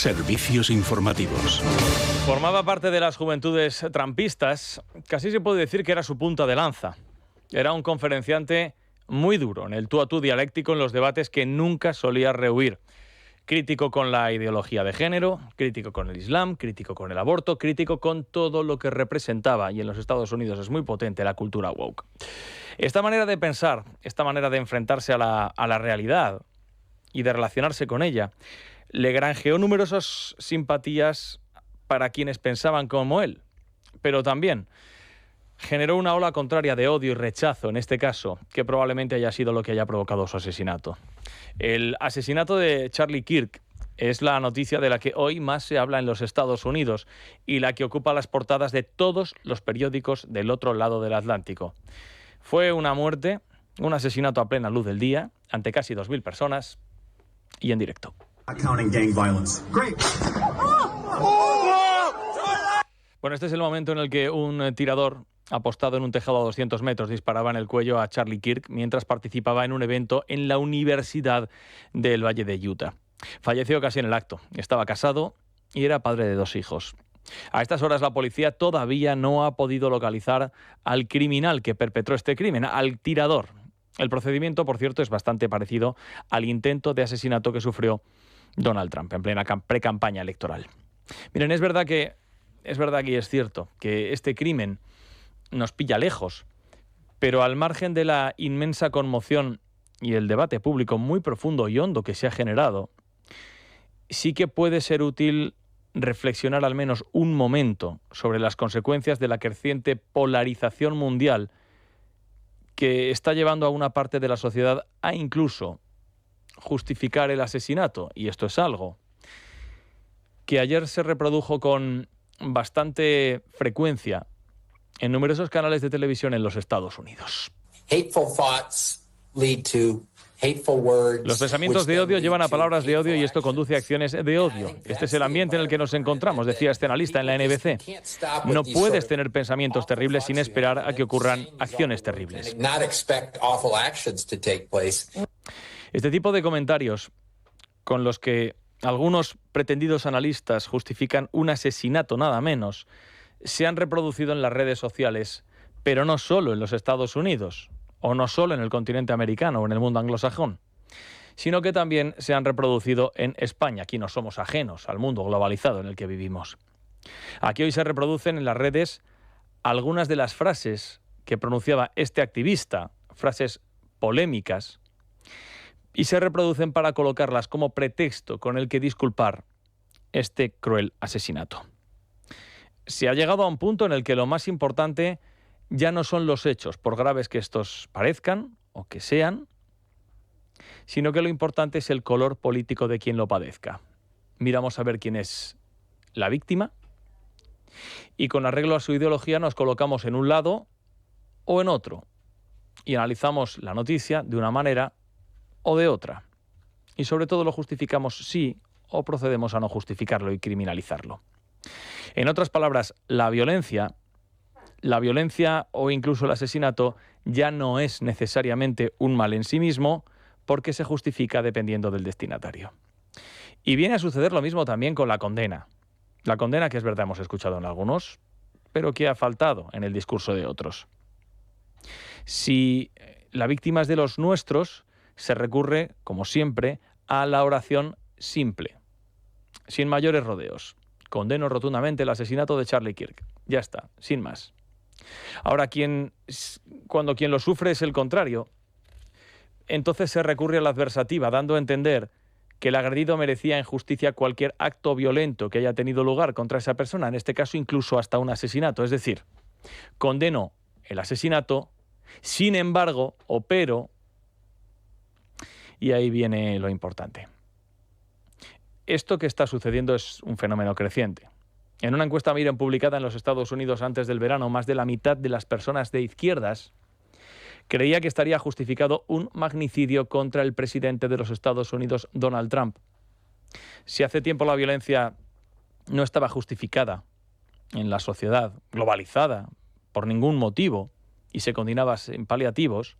Servicios informativos. Formaba parte de las juventudes trampistas, casi se puede decir que era su punta de lanza. Era un conferenciante muy duro en el tú a tú dialéctico en los debates que nunca solía rehuir. Crítico con la ideología de género, crítico con el Islam, crítico con el aborto, crítico con todo lo que representaba, y en los Estados Unidos es muy potente, la cultura woke. Esta manera de pensar, esta manera de enfrentarse a la realidad y de relacionarse con ella, le granjeó numerosas simpatías para quienes pensaban como él, pero también generó una ola contraria de odio y rechazo, en este caso, que probablemente haya sido lo que haya provocado su asesinato. El asesinato de Charlie Kirk es la noticia de la que hoy más se habla en los Estados Unidos y la que ocupa las portadas de todos los periódicos del otro lado del Atlántico. Fue una muerte, un asesinato a plena luz del día, ante casi 2.000 personas y en directo. Bueno, este es el momento en el que un tirador apostado en un tejado a 200 metros disparaba en el cuello a Charlie Kirk mientras participaba en un evento en la Universidad del Valle de Utah. Falleció casi en el acto. Estaba casado y era padre de 2 hijos. A estas horas la policía todavía no ha podido localizar al criminal que perpetró este crimen, al tirador. El procedimiento, por cierto, es bastante parecido al intento de asesinato que sufrió Donald Trump en plena precampaña electoral. Miren, es verdad que es cierto que este crimen nos pilla lejos, pero al margen de la inmensa conmoción y el debate público muy profundo y hondo que se ha generado, sí que puede ser útil reflexionar al menos un momento sobre las consecuencias de la creciente polarización mundial que está llevando a una parte de la sociedad a incluso justificar el asesinato, y esto es algo que ayer se reprodujo con bastante frecuencia en numerosos canales de televisión en los Estados Unidos. Los pensamientos de odio llevan a palabras de odio y esto conduce a acciones de odio. Este es el ambiente en el que nos encontramos, decía este analista en la NBC. No puedes tener pensamientos terribles sin esperar a que ocurran acciones terribles. Este tipo de comentarios con los que algunos pretendidos analistas justifican un asesinato nada menos, se han reproducido en las redes sociales, pero no solo en los Estados Unidos, o no solo en el continente americano o en el mundo anglosajón, sino que también se han reproducido en España. Aquí no somos ajenos al mundo globalizado en el que vivimos. Aquí hoy se reproducen en las redes algunas de las frases que pronunciaba este activista, frases polémicas, y se reproducen para colocarlas como pretexto con el que disculpar este cruel asesinato. Se ha llegado a un punto en el que lo más importante ya no son los hechos, por graves que estos parezcan o que sean, sino que lo importante es el color político de quien lo padezca. Miramos a ver quién es la víctima y con arreglo a su ideología nos colocamos en un lado o en otro y analizamos la noticia de una manera o de otra. Y sobre todo lo justificamos sí o procedemos a no justificarlo y criminalizarlo. En otras palabras, la violencia o incluso el asesinato ya no es necesariamente un mal en sí mismo porque se justifica dependiendo del destinatario. Y viene a suceder lo mismo también con la condena. La condena que es verdad hemos escuchado en algunos, pero que ha faltado en el discurso de otros. Si la víctima es de los nuestros, se recurre, como siempre, a la oración simple, sin mayores rodeos. Condeno rotundamente el asesinato de Charlie Kirk. Ya está, sin más. Ahora, cuando quien lo sufre es el contrario, entonces se recurre a la adversativa, dando a entender que el agredido merecía en justicia cualquier acto violento que haya tenido lugar contra esa persona, en este caso incluso hasta un asesinato. Es decir, condeno el asesinato, sin embargo, pero, y ahí viene lo importante. Esto que está sucediendo es un fenómeno creciente. En una encuesta Miren publicada en los Estados Unidos antes del verano, más de la mitad de las personas de izquierdas creía que estaría justificado un magnicidio contra el presidente de los Estados Unidos, Donald Trump. Si hace tiempo la violencia no estaba justificada en la sociedad globalizada por ningún motivo y se condenaba en paliativos,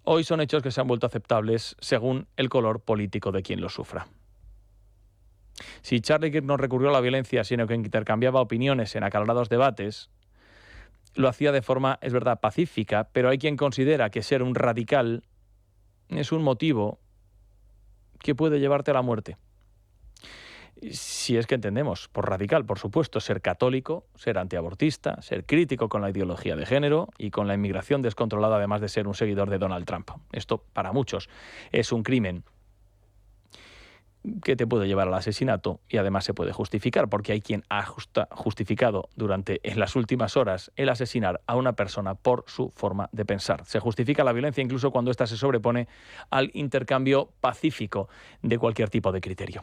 hoy son hechos que se han vuelto aceptables según el color político de quien los sufra. Si Charlie Kirk no recurrió a la violencia, sino que intercambiaba opiniones en acalorados debates, lo hacía de forma, es verdad, pacífica, pero hay quien considera que ser un radical es un motivo que puede llevarte a la muerte. Si es que entendemos, por radical, por supuesto, ser católico, ser antiabortista, ser crítico con la ideología de género y con la inmigración descontrolada, además de ser un seguidor de Donald Trump. Esto, para muchos, es un crimen que te puede llevar al asesinato y además se puede justificar, porque hay quien ha justificado en las últimas horas el asesinar a una persona por su forma de pensar. Se justifica la violencia incluso cuando ésta se sobrepone al intercambio pacífico de cualquier tipo de criterio.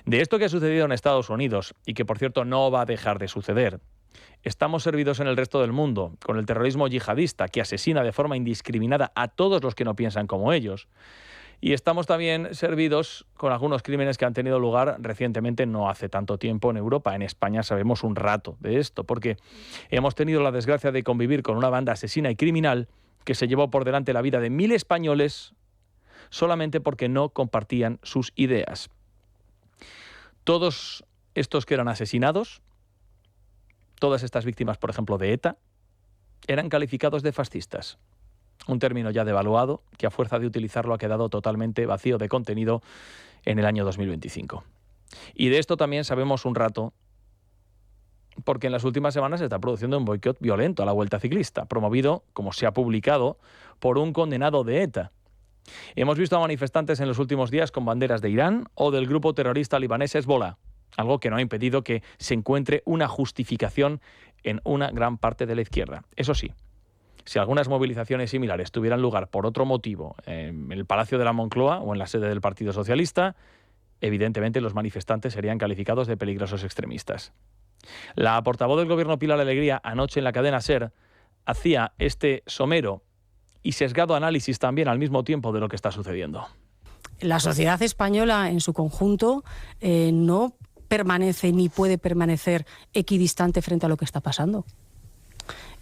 De esto que ha sucedido en Estados Unidos, y que por cierto no va a dejar de suceder, estamos servidos en el resto del mundo con el terrorismo yihadista que asesina de forma indiscriminada a todos los que no piensan como ellos. Y estamos también servidos con algunos crímenes que han tenido lugar recientemente, no hace tanto tiempo, en Europa. En España sabemos un rato de esto, porque hemos tenido la desgracia de convivir con una banda asesina y criminal que se llevó por delante la vida de 1.000 españoles solamente porque no compartían sus ideas. Todos estos que eran asesinados, todas estas víctimas, por ejemplo, de ETA, eran calificados de fascistas. Un término ya devaluado que a fuerza de utilizarlo ha quedado totalmente vacío de contenido en el año 2025. Y de esto también sabemos un rato porque en las últimas semanas se está produciendo un boicot violento a la Vuelta Ciclista, promovido, como se ha publicado, por un condenado de ETA. Hemos visto a manifestantes en los últimos días con banderas de Irán o del grupo terrorista libanés Hezbollah, algo que no ha impedido que se encuentre una justificación en una gran parte de la izquierda. Eso sí, si algunas movilizaciones similares tuvieran lugar por otro motivo en el Palacio de la Moncloa o en la sede del Partido Socialista, evidentemente los manifestantes serían calificados de peligrosos extremistas. La portavoz del Gobierno, Pilar Alegría, anoche en la cadena SER, hacía este somero y sesgado análisis también al mismo tiempo de lo que está sucediendo. La sociedad española en su conjunto no permanece ni puede permanecer equidistante frente a lo que está pasando.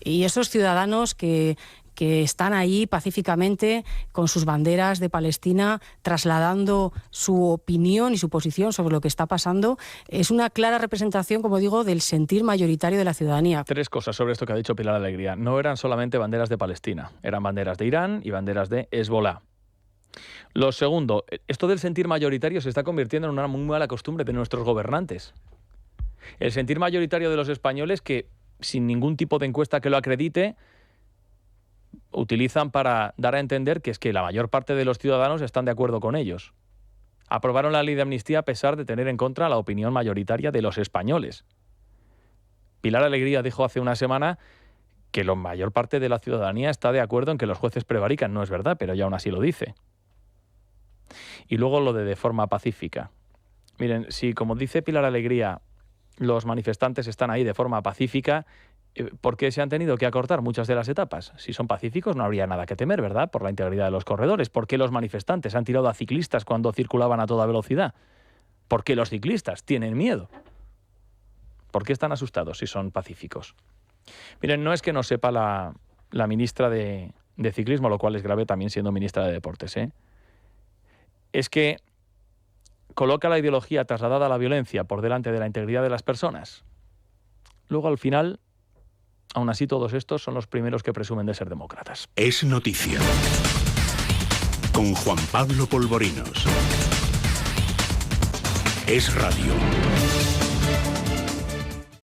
Y esos ciudadanos que están ahí pacíficamente con sus banderas de Palestina trasladando su opinión y su posición sobre lo que está pasando, es una clara representación, como digo, del sentir mayoritario de la ciudadanía. 3 cosas sobre esto que ha dicho Pilar Alegría. No eran solamente banderas de Palestina, eran banderas de Irán y banderas de Hezbollah. Lo segundo, esto del sentir mayoritario se está convirtiendo en una muy mala costumbre de nuestros gobernantes. El sentir mayoritario de los españoles que, sin ningún tipo de encuesta que lo acredite, utilizan para dar a entender que es que la mayor parte de los ciudadanos están de acuerdo con ellos. Aprobaron la ley de amnistía a pesar de tener en contra la opinión mayoritaria de los españoles. Pilar Alegría dijo hace una semana que la mayor parte de la ciudadanía está de acuerdo en que los jueces prevarican. No es verdad, pero ella aún así lo dice. Y luego lo de forma pacífica. Miren, si como dice Pilar Alegría, los manifestantes están ahí de forma pacífica, ¿por qué se han tenido que acortar muchas de las etapas? Si son pacíficos no habría nada que temer, ¿verdad? Por la integridad de los corredores. ¿Por qué los manifestantes han tirado a ciclistas cuando circulaban a toda velocidad? ¿Por qué los ciclistas tienen miedo? ¿Por qué están asustados si son pacíficos? Miren, no es que no sepa la ministra de Ciclismo, lo cual es grave también siendo ministra de Deportes, Es que coloca la ideología trasladada a la violencia por delante de la integridad de las personas. Luego, al final, aún así, todos estos son los primeros que presumen de ser demócratas. Es noticia. Con Juan Pablo Polvorinos. Es radio.